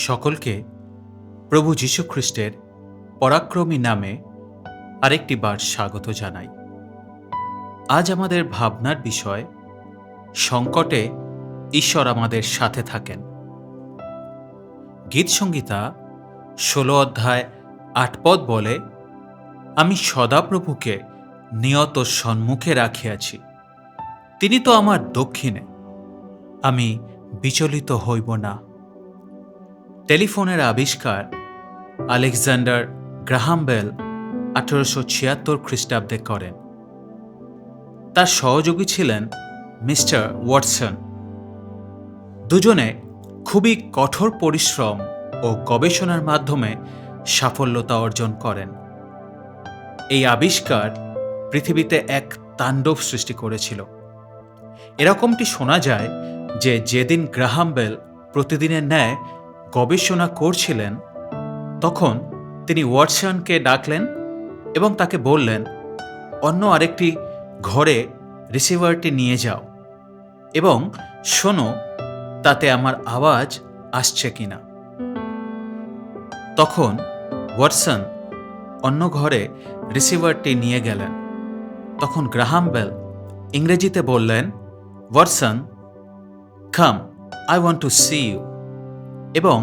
সকলকে প্রভু যীশু খ্রিস্টের পরাক্রমী নামে আরেকটি বার স্বাগত জানাই। আজ আমাদের ভাবনার বিষয়, সংকটে ঈশ্বর আমাদের সাথে থাকেন। গীতসংহিতা 16 অধ্যায় 8 পদ বলে, আমি সদাপ্রভুকে নিয়ত সম্মুখে রাখিয়াছি, তিনি তো আমার দক্ষিণে, আমি বিচলিত হইব না। টেলিফোনের আবিষ্কার আলেকজান্ডার গ্রাহাম বেল 1876 খ্রিস্টাব্দে করেন। তার সহযোগী ছিলেন মিস্টার ওয়াটসন। দুজনে খুবই কঠোর পরিশ্রম ও গবেষণার মাধ্যমে সাফল্যতা অর্জন করেন। এই আবিষ্কার পৃথিবীতে এক তাণ্ডব সৃষ্টি করেছিল। এরকমটি শোনা যায় যে যেদিন গ্রাহাম বেল প্রতিদিনের ন্যায় গবেষণা করছিলেন, তখন তিনি ওয়াটসনকে ডাকলেন এবং তাকে বললেন, অন্য আরেকটি ঘরে রিসিভারটি নিয়ে যাও এবং শোনো তাতে আমার আওয়াজ আসছে কিনা। তখন ওয়াটসন অন্য ঘরে রিসিভারটি নিয়ে গেলেন। তখন গ্রাহাম বেল ইংরেজিতে বললেন, Watson, come, I want to see you. এবং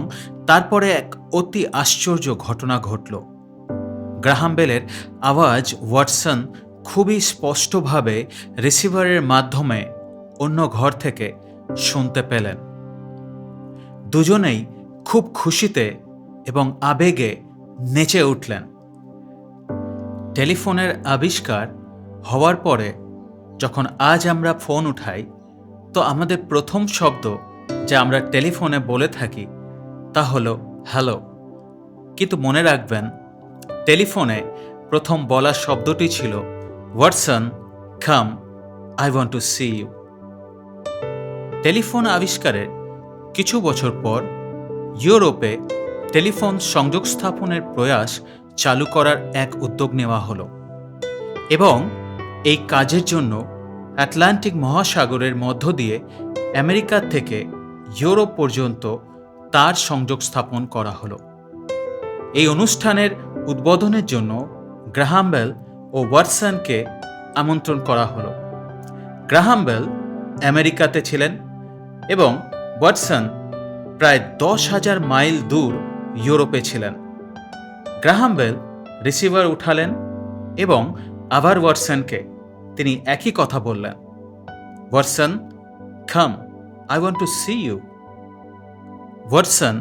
তারপরে এক অতি আশ্চর্য ঘটনা ঘটল। গ্রাহাম বেলের আওয়াজ ওয়াটসন খুবই স্পষ্টভাবে রিসিভারের মাধ্যমে অন্য ঘর থেকে শুনতে পেলেন। দুজনেই খুব খুশিতে এবং আবেগে নেচে উঠলেন। টেলিফোনের আবিষ্কার হওয়ার পরে যখন আজ আমরা ফোন উঠাই, তো আমাদের প্রথম শব্দ যা আমরা টেলিফোনে বলে থাকি তা হলো হ্যালো। কিন্তু মনে রাখবেন, টেলিফোনে প্রথম বলা শব্দটি ছিল, Watson, come, I want to see you. Telephone আবিষ্কারের কিছু বছর পর ইউরোপে টেলিফোন সংযোগ স্থাপনের প্রয়াস চালু করার এক উদ্যোগ নেওয়া হলো এবং এই কাজের জন্য আটলান্টিক মহাসাগরের মধ্য দিয়ে আমেরিকা থেকে ইউরোপ পর্যন্ত তার সংযোগ স্থাপন করা হলো। এই অনুষ্ঠানের উদ্বোধনের জন্য গ্রাহাম বেল ও ওয়াটসনকে আমন্ত্রণ করা হলো। গ্রাহাম বেল আমেরিকাতে ছিলেন এবং ওয়াটসন প্রায় 10,000 মাইল দূর ইউরোপে ছিলেন। গ্রাহাম বেল রিসিভার উঠালেন এবং আবার ওয়াটসনকে তিনি একই কথা বললেন, Watson, come, I want to see you. Watson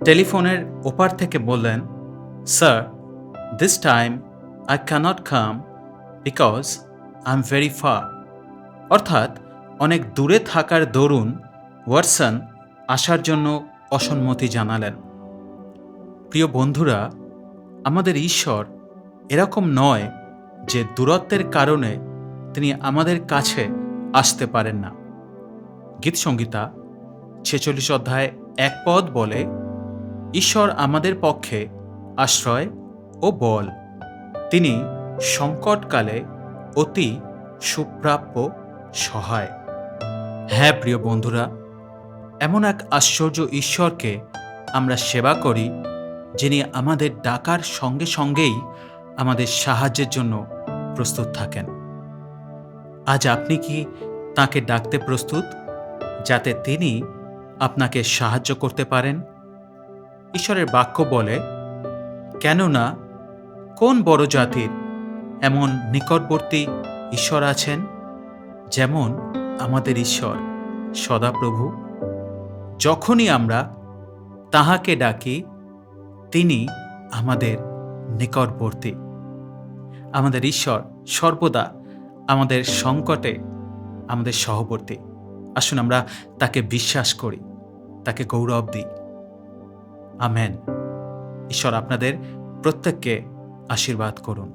টেলিফোনের ওপার থেকে বললেন, sir, this time I can't come because I am very far. অর্থাৎ অনেক দূরে থাকার দরুন ওয়াটসন আসার জন্য অসম্মতি জানালেন। প্রিয় বন্ধুরা, আমাদের ঈশ্বর এরকম নয় যে দূরত্বের কারণে তিনি আমাদের কাছে আসতে পারেন না। গীতসংহিতা 46 অধ্যায় 1 পদ বলে, ঈশ্বর আমাদের পক্ষে আশ্রয় ও বল, তিনি সংকটকালে অতি সুপ্রাপ্য সহায়। হ্যাঁ প্রিয় বন্ধুরা, এমন এক আশ্চর্য ঈশ্বরকে আমরা সেবা করি, যিনি আমাদের ডাকার সঙ্গে সঙ্গেই আমাদের সাহায্যের জন্য প্রস্তুত থাকেন। আজ আপনি কি তাকে ডাকতে প্রস্তুত, যাতে তিনি আপনাকে সাহায্য করতে পারেন? ঈশ্বরের বাক্য বলে, কেননা কোন বড় জাতির এমন নিকটবর্তী ঈশ্বর আছেন, যেমন আমাদের ঈশ্বর সদাপ্রভু। যখনই আমরা তাহাকে ডাকি, তিনি আমাদের নিকটবর্তী। আমাদের ঈশ্বর সর্বদা আমাদের সংকটে আমাদের সহবর্তী। আসুন আমরা তাকে বিশ্বাস করি, তাকে গৌরব দিই। আমেন। ঈশ্বর আপনাদের প্রত্যেককে আশীর্বাদ করুন।